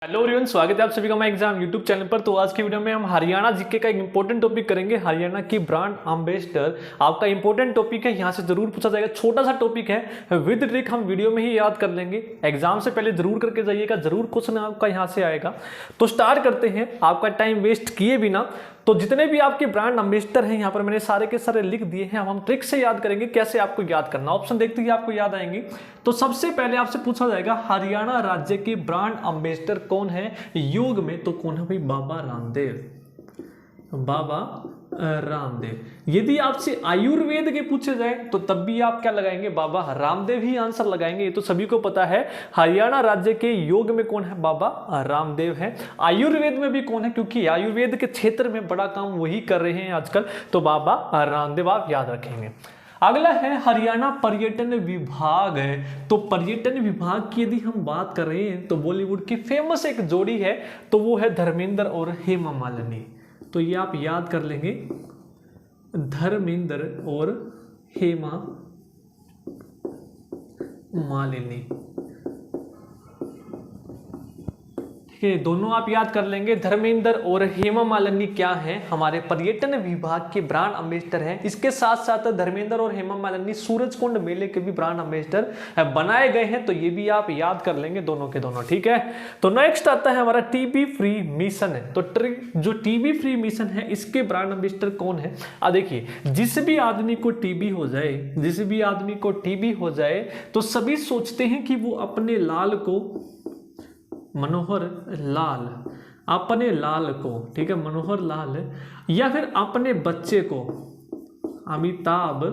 Hello everyone, स्वागत है आप सभी का हमारे एग्जाम यूट्यूब चैनल पर। तो आज की वीडियो में हम हरियाणा जीके का एक इंपॉर्टेंट टॉपिक करेंगे, हरियाणा की ब्रांड एम्बेसडर। आपका इंपॉर्टेंट टॉपिक है, यहाँ से जरूर पूछा जाएगा। छोटा सा टॉपिक है, विद ट्रिक हम वीडियो में ही याद कर लेंगे। एग्जाम से पहले जरूर करके जाइएगा, जरूर क्वेश्चन आपका यहाँ से आएगा। तो स्टार्ट करते हैं आपका टाइम वेस्ट किए बिना। तो जितने भी आपके ब्रांड एम्बेसडर हैं यहाँ पर मैंने सारे के सारे लिख दिए हैं। अब हम ट्रिक से याद करेंगे कैसे आपको याद करना। ऑप्शन देखते ही आपको याद आएंगे। तो सबसे पहले आपसे पूछा जाएगा हरियाणा राज्य के ब्रांड एम्बेसडर कौन है योग में। तो कौन है भाई? बाबा रामदेव। बाबा रामदेव। यदि आपसे आयुर्वेद के पूछे जाए तो तब भी आप क्या लगाएंगे? बाबा रामदेव ही आंसर लगाएंगे। ये तो सभी को पता है। हरियाणा राज्य के योग में कौन है? बाबा रामदेव है। आयुर्वेद में भी कौन है? क्योंकि आयुर्वेद के क्षेत्र में बड़ा काम वही कर रहे हैं आजकल। तो बाबा रामदेव आप याद रखेंगे। अगला है हरियाणा पर्यटन विभाग है। तो पर्यटन विभाग की यदि हम बात कर रहे हैं तो बॉलीवुड की फेमस एक जोड़ी है, तो वो है धर्मेंद्र और हेमा मालिनी। तो ये आप याद कर लेंगे, धर्मेंद्र और हेमा मालिनी। ठीक है, दोनों आप याद कर लेंगे। धर्मेंद्र और हेमा मालिनी क्या हैं? हमारे पर्यटन विभाग के ब्रांड एम्बेसडर हैं। इसके साथ साथ धर्मेंद्र और हेमा मालिनी सूरजकुंड मेले के भी ब्रांड एम्बेसडर बनाए गए हैं। तो ये भी आप याद कर लेंगे, दोनों के दोनों। ठीक है, तो नेक्स्ट आता है हमारा टीबी फ्री मिशन है। तो जो टीबी फ्री मिशन है इसके ब्रांड एम्बेसडर कौन है? देखिए, जिस भी आदमी को टीबी हो जाए, जिस भी आदमी को टीबी हो जाए तो सभी सोचते हैं कि वो अपने लाल को, मनोहर लाल, अपने लाल को, ठीक है, मनोहर लाल, या फिर अपने बच्चे को अमिताभ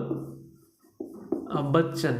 बच्चन।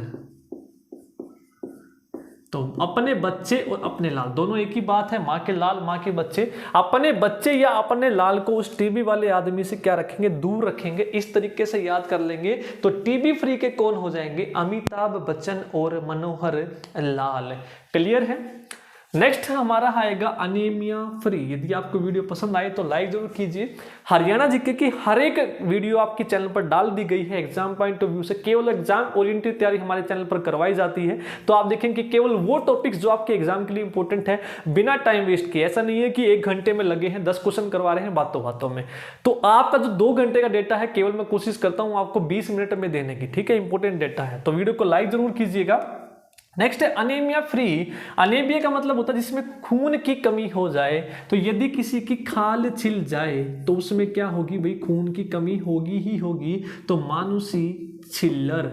तो अपने बच्चे और अपने लाल दोनों एक ही बात है। माँ के लाल, माँ के बच्चे। अपने बच्चे या अपने लाल को उस टीबी वाले आदमी से क्या रखेंगे? दूर रखेंगे। इस तरीके से याद कर लेंगे तो टीबी फ्री के कौन हो जाएंगे? अमिताभ बच्चन और मनोहर लाल। क्लियर है। नेक्स्ट हमारा आएगा अनीमिया फ्री। यदि आपको वीडियो पसंद आए तो लाइक जरूर कीजिए। हरियाणा जीके की हर एक वीडियो आपके चैनल पर डाल दी गई है एग्जाम पॉइंट ऑफ व्यू से। केवल एग्जाम ओरिएंटेड तैयारी हमारे चैनल पर करवाई जाती है। तो आप देखेंगे केवल वो टॉपिक्स जो आपके एग्जाम के लिए इंपॉर्टेंट है, बिना टाइम वेस्ट किए। ऐसा नहीं है कि 1 घंटे में लगे हैं 10 क्वेश्चन करवा रहे हैं बातों बातों में। तो आपका जो 2 घंटे का डेटा है, केवल मैं कोशिश करता हूँ आपको 20 मिनट में देने की। ठीक है, इंपॉर्टेंट डेटा है, तो वीडियो को लाइक जरूर कीजिएगा। नेक्स्ट है अनीमिया फ्री। अनीमिया का मतलब होता है जिसमें खून की कमी हो जाए। तो यदि किसी की खाल छिल जाए तो उसमें क्या होगी भाई? खून की कमी होगी ही होगी। तो मानुषी छिल्लर।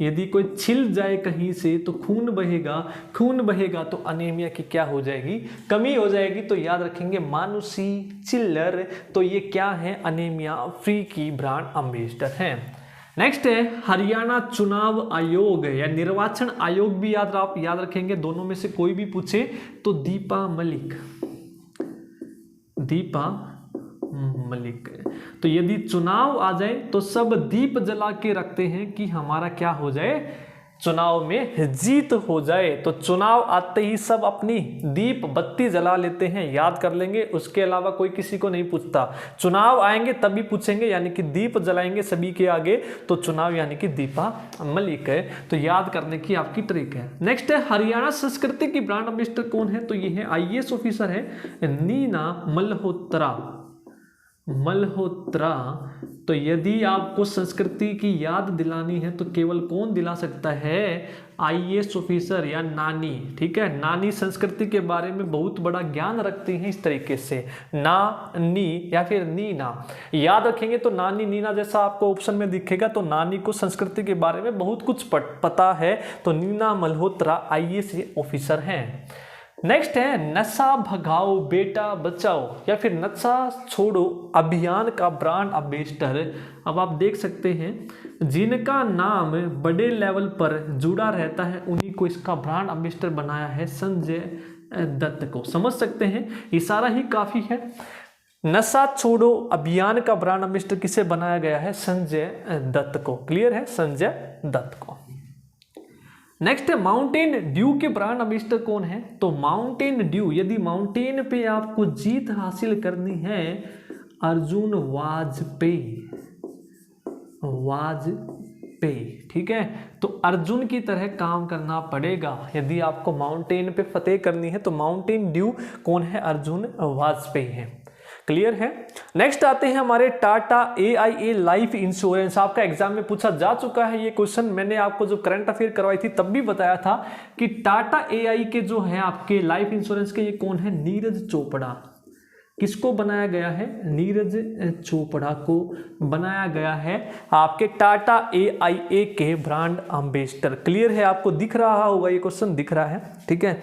यदि कोई छिल जाए कहीं से तो खून बहेगा, खून बहेगा तो अनीमिया की क्या हो जाएगी? कमी हो जाएगी। तो याद रखेंगे मानुषी छिल्लर। तो ये क्या है? अनीमिया फ्री की ब्रांड एम्बेसडर हैं। नेक्स्ट है हरियाणा चुनाव आयोग या निर्वाचन आयोग भी आप याद रखेंगे। दोनों में से कोई भी पूछे तो दीपा मलिक, दीपा मलिक। तो यदि चुनाव आ जाए तो सब दीप जला के रखते हैं कि हमारा क्या हो जाए? चुनाव में जीत हो जाए। तो चुनाव आते ही सब अपनी दीप बत्ती जला लेते हैं, याद कर लेंगे। उसके अलावा कोई किसी को नहीं पूछता। चुनाव आएंगे तभी पूछेंगे, यानी कि दीप जलाएंगे सभी के आगे। तो चुनाव यानी कि दीपा मलिक है। तो याद करने की आपकी ट्रिक है। नेक्स्ट है हरियाणा संस्कृति की ब्रांड एम्बेसडर कौन है? तो ये है IAS ऑफिसर है नीना मल्होत्रा। मल्होत्रा। तो यदि आपको संस्कृति की याद दिलानी है तो केवल कौन दिला सकता है? IAS ऑफिसर या नानी। ठीक है, नानी संस्कृति के बारे में बहुत बड़ा ज्ञान रखती हैं। इस तरीके से नानी या फिर नीना याद रखेंगे। तो नानी नीना जैसा आपको ऑप्शन में दिखेगा। तो नानी को संस्कृति के बारे में बहुत कुछ पता है। तो नीना मल्होत्रा IAS ऑफिसर हैं। नेक्स्ट है नशा भगाओ बेटा बचाओ या फिर नशा छोड़ो अभियान का ब्रांड एम्बेसडर। अब आप देख सकते हैं जिनका नाम बड़े लेवल पर जुड़ा रहता है उन्हीं को इसका ब्रांड एम्बेसडर बनाया है संजय दत्त को। समझ सकते हैं, इशारा ही काफी है। नशा छोड़ो अभियान का ब्रांड एम्बेसडर किसे बनाया गया है? संजय दत्त को। क्लियर है, संजय दत्त को। नेक्स्ट है माउंटेन ड्यू के ब्रांड एम्बेसडर कौन है? तो माउंटेन ड्यू, यदि माउंटेन पे आपको जीत हासिल करनी है, अर्जुन वाजपेयी। पे, ठीक है। तो अर्जुन की तरह काम करना पड़ेगा यदि आपको माउंटेन पे फतेह करनी है। तो माउंटेन ड्यू कौन है? अर्जुन वाजपेयी है। क्लियर है। नेक्स्ट आते हैं हमारे टाटा AIA लाइफ इंश्योरेंस। आपका एग्जाम में पूछा जा चुका है ये क्वेश्चन। मैंने आपको जो करंट अफेयर करवाई थी तब भी बताया था कि टाटा AI के जो है आपके लाइफ इंश्योरेंस के ये कौन है? नीरज चोपड़ा। किसको बनाया गया है? नीरज चोपड़ा को बनाया गया है आपके टाटा AIA के ब्रांड एम्बेसडर। क्लियर है, आपको दिख रहा होगा ये क्वेश्चन, दिख रहा है, ठीक है।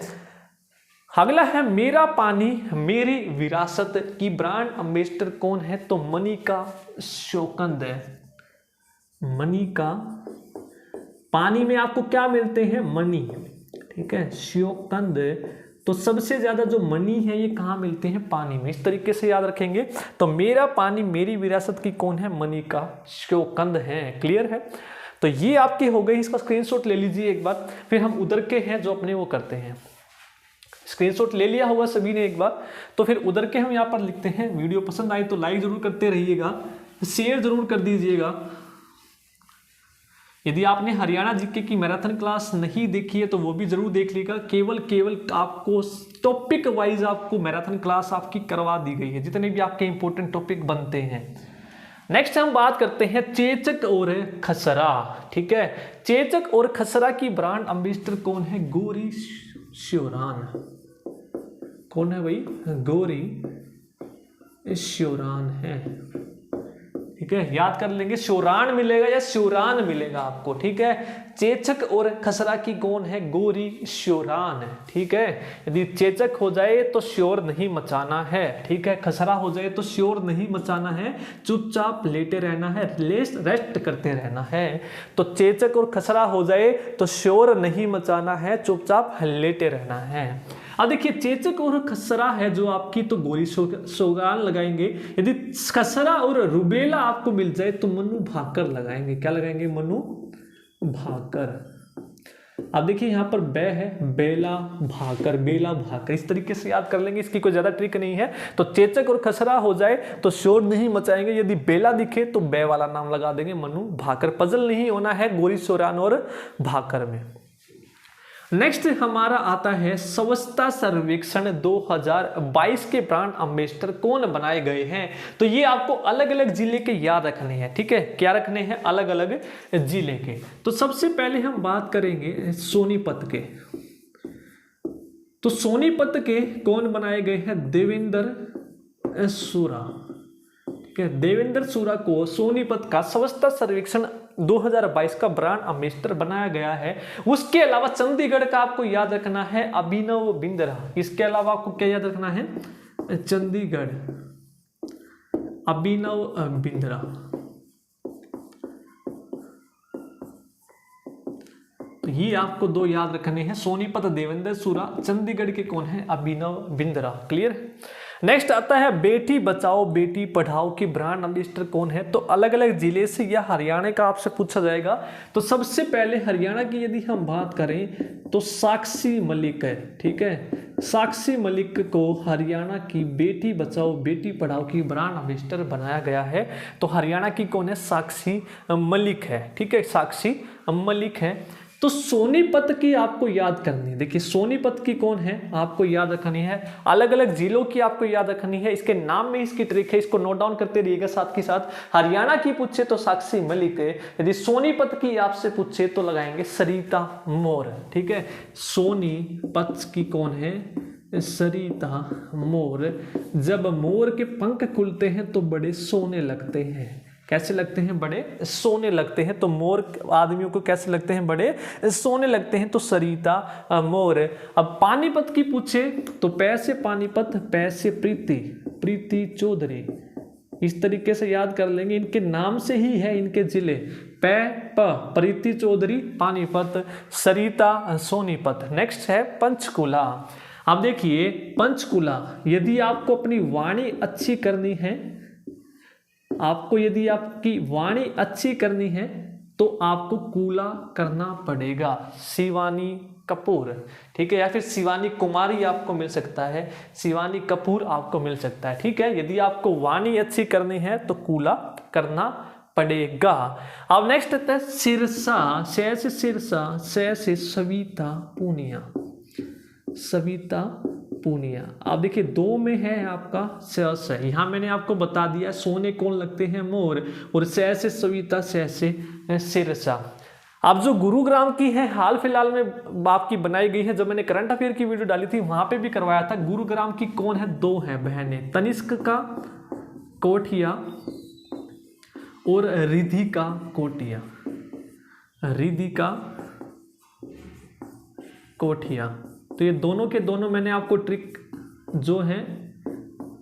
अगला है मेरा पानी मेरी विरासत की ब्रांड एम्बेसडर कौन है? तो मनिका श्योकंद है। मनिका, पानी में आपको क्या मिलते हैं? मनी, ठीक है। श्योकंद, तो सबसे ज्यादा जो मनी है ये कहाँ मिलते हैं? पानी में। इस तरीके से याद रखेंगे। तो मेरा पानी मेरी विरासत की कौन है? मनिका श्योकंद है। क्लियर है। तो ये आपके हो गई, इसका स्क्रीनशॉट ले लीजिए एक बार। फिर हम उधर के हैं जो अपने वो करते हैं। स्क्रीनशॉट ले लिया होगा सभी ने एक बार, तो फिर उधर के हम यहाँ पर लिखते हैं। वीडियो पसंद आई तो लाइक जरूर करते रहिएगा, शेयर जरूर कर दीजिएगा। यदि आपने हरियाणा जीके की मैराथन क्लास नहीं देखी है तो वो भी जरूर देख लीजिएगा। केवल आपको टॉपिक वाइज आपको मैराथन क्लास आपकी करवा दी गई है, जितने भी आपके इंपॉर्टेंट टॉपिक बनते हैं। नेक्स्ट हम बात करते हैं चेचक और खसरा, ठीक है। चेचक और खसरा की ब्रांड एम्बेसडर कौन है? गौरी श्योरान। कौन है भाई? गौरी श्योरान है, ठीक है। याद कर लेंगे, श्योरान मिलेगा या श्योरान मिलेगा आपको, ठीक है। चेचक और खसरा की कौन है? गौरी श्योरान, ठीक है। यदि चेचक हो जाए तो शोर नहीं मचाना है, ठीक है। खसरा हो जाए तो शोर नहीं मचाना है, चुपचाप लेटे रहना है, रेस्ट करते रहना है। तो चेचक और खसरा हो जाए तो शोर नहीं मचाना है, चुपचाप लेटे रहना है। अब देखिए चेचक और खसरा है जो आपकी, तो गोरी श्योरान लगाएंगे। यदि खसरा और रुबेला आपको मिल जाए तो मनु भाकर लगाएंगे। क्या लगाएंगे? मनु भाकर। अब देखिए यहाँ पर बे है, बेला भाकर, बेला भाकर, इस तरीके से याद कर लेंगे। इसकी कोई ज्यादा ट्रिक नहीं है। तो चेचक और खसरा हो जाए तो शोर नहीं मचाएंगे। यदि बेला दिखे तो बे वाला नाम लगा देंगे, मनु भाकर। पजल नहीं होना है गोरी श्योरान और भाकर में। नेक्स्ट हमारा आता है स्वच्छता सर्वेक्षण 2022 के ब्रांड एम्बेसडर कौन बनाए गए हैं? तो ये आपको अलग अलग जिले के याद रखने हैं, ठीक है। क्या रखने हैं? अलग अलग जिले के। तो सबसे पहले हम बात करेंगे सोनीपत के। तो सोनीपत के कौन बनाए गए हैं? देवेंद्र सूरा, ठीक है। देवेंद्र सूरा को सोनीपत का स्वच्छता सर्वेक्षण 2022 का ब्रांड एम्बेसडर बनाया गया है। उसके अलावा चंडीगढ़ का आपको याद रखना है अभिनव बिंद्रा। इसके अलावा आपको क्या याद रखना है? चंडीगढ़ अभिनव बिंद्रा। तो ये आपको दो याद रखने हैं, सोनीपत देवेंद्र सूरा, चंडीगढ़ के कौन है? अभिनव बिंद्रा। क्लियर है। नेक्स्ट आता है बेटी बचाओ बेटी पढ़ाओ की ब्रांड एम्बेसडर कौन है? तो अलग अलग जिले से या हरियाणा का आपसे पूछा जाएगा। तो सबसे पहले हरियाणा की यदि हम बात करें तो साक्षी मलिक है, ठीक है। साक्षी मलिक को हरियाणा की बेटी बचाओ बेटी पढ़ाओ की ब्रांड एम्बेसडर बनाया गया है। तो हरियाणा की कौन है? साक्षी मलिक है, ठीक है। साक्षी मलिक है। तो सोनीपत की आपको याद करनी है। देखिए सोनीपत की कौन है आपको याद रखनी है, अलग अलग जिलों की आपको याद रखनी है। इसके नाम में इसकी ट्रिक है, इसको नोट डाउन करते रहिएगा साथ के साथ। हरियाणा की पूछे तो साक्षी मलिक है, यदि सोनीपत की आपसे पूछे तो लगाएंगे सरिता मोर, ठीक है। सोनीपत की कौन है? सरिता मोर। जब मोर के पंख खुलते हैं तो बड़े सोने लगते हैं। कैसे लगते हैं? बड़े सोने लगते हैं। तो मोर आदमियों को कैसे लगते हैं? बड़े सोने लगते हैं। तो सरिता मोर। अब पानीपत की पूछे तो पै से पानीपत, पै से प्रीति, प्रीति चौधरी। इस तरीके से याद कर लेंगे, इनके नाम से ही है इनके जिले। पै प प्रीति चौधरी पानीपत, सरिता सोनीपत। नेक्स्ट है पंचकुला। अब देखिए पंचकुला, यदि आपको अपनी वाणी अच्छी करनी है, आपको यदि आपकी वाणी अच्छी करनी है तो आपको कूला करना पड़ेगा। शिवानी कपूर, ठीक है। या फिर शिवानी कुमारी आपको मिल सकता है, शिवानी कपूर आपको मिल सकता है, ठीक है। यदि आपको वाणी अच्छी करनी है तो कूला करना पड़ेगा। अब नेक्स्ट आता है सिरसा, से सिरसा, से सविता पूनिया, सविता पूनिया। अब देखिए दो में है आपका स, यहाँ मैंने आपको बता दिया सोने कौन लगते हैं मोर, और से सविता, से सिरसा। अब जो गुरुग्राम की है हाल फिलहाल में आपकी बनाई गई है, जब मैंने करंट अफेयर की वीडियो डाली थी वहां पे भी करवाया था। गुरुग्राम की कौन है, दो है बहनें, तनिष्क का कोठिया और रिधि का कोटिया, रिधि का कोठिया। तो ये दोनों के दोनों मैंने आपको ट्रिक जो है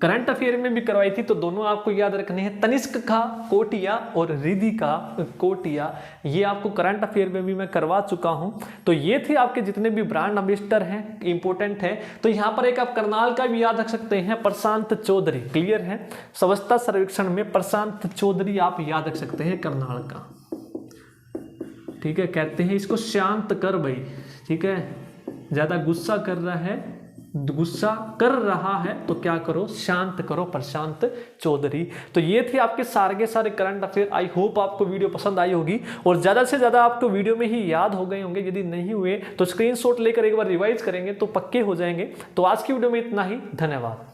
करंट अफेयर में भी करवाई थी, तो दोनों आपको याद रखने हैं, तनिष्क का कोटिया और रिधि का कोटिया। ये आपको करंट अफेयर में भी मैं करवा चुका हूं। तो ये थे आपके जितने भी ब्रांड एम्बेसडर हैं, इंपॉर्टेंट है। तो यहाँ पर एक आप करनाल का भी याद रख सकते हैं, प्रशांत चौधरी, क्लियर है, स्वच्छता सर्वेक्षण में प्रशांत चौधरी आप याद रख सकते हैं करनाल का, ठीक है। कहते हैं इसको शांत कर भाई, ठीक है, ज्यादा गुस्सा कर रहा है, गुस्सा कर रहा है तो क्या करो, शांत करो, प्रशांत चौधरी। तो ये थे आपके सारे के सारे करंट अफेयर। आई होप आपको वीडियो पसंद आई होगी और ज्यादा से ज्यादा आपको वीडियो में ही याद हो गए होंगे। यदि नहीं हुए तो स्क्रीनशॉट लेकर एक बार रिवाइज करेंगे तो पक्के हो जाएंगे। तो आज की वीडियो में इतना ही, धन्यवाद।